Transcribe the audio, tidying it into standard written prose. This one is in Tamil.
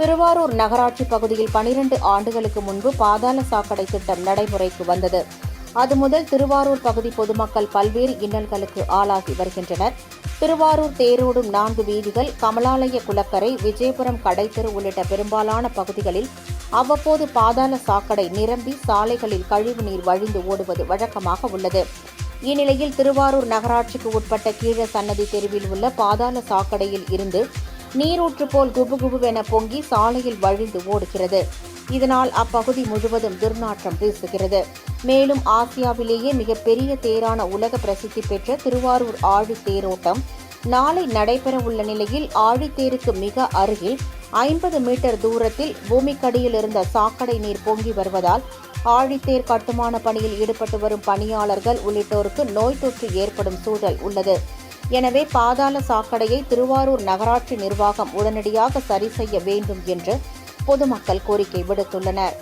திருவாரூர் நகராட்சி பகுதியில் 12 ஆண்டுகளுக்கு முன்பு பாதாள சாக்கடை திட்டம் நடைமுறைக்கு வந்தது. அது முதல் திருவாரூர் பகுதி பொதுமக்கள் பல்வேறு இன்னல்களுக்கு ஆளாகி வருகின்றனர். திருவாரூர் தேரோடும் 4 வீதிகள், கமலாலய குளக்கரை, விஜயபுரம் கடைத்தெரு உள்ளிட்ட பெரும்பாலான பகுதிகளில் அவ்வப்போது பாதாள சாக்கடை நிரம்பி சாலைகளில் கழிவுநீர் வழிந்து ஓடுவது வழக்கமாக உள்ளது. இந்நிலையில் திருவாரூர் நகராட்சிக்கு உட்பட்ட கீழசன்னதி தெருவில் உள்ள பாதாள சாக்கடையில் இருந்து நீரூற்று போல் குபுகுபுவென பொங்கி சாலையில் வழிந்து ஓடுகிறது. இதனால் அப்பகுதி முழுவதும் துர்நாற்றம் வீசுகிறது. மேலும் ஆசியாவிலேயே மிகப்பெரிய தேரான உலக பிரசித்தி பெற்ற திருவாரூர் ஆழித்தேரோட்டம் நாளை நடைபெறவுள்ள நிலையில் ஆழித்தேருக்கு மிக அருகில் 50 மீட்டர் தூரத்தில் பூமிக்கடியில் இருந்த சாக்கடை நீர் பொங்கி வருவதால் ஆழித்தேர் கட்டுமான பணியில் ஈடுபட்டு வரும் பணியாளர்கள் உள்ளிட்டோருக்கு நோய் தொற்று ஏற்படும் சூழல் உள்ளது. எனவே பாதாள சாக்கடையை திருவாரூர் நகராட்சி நிர்வாகம் உடனடியாக சரி செய்ய வேண்டும் என்று பொதுமக்கள் கோரிக்கை விடுத்துள்ளனர்.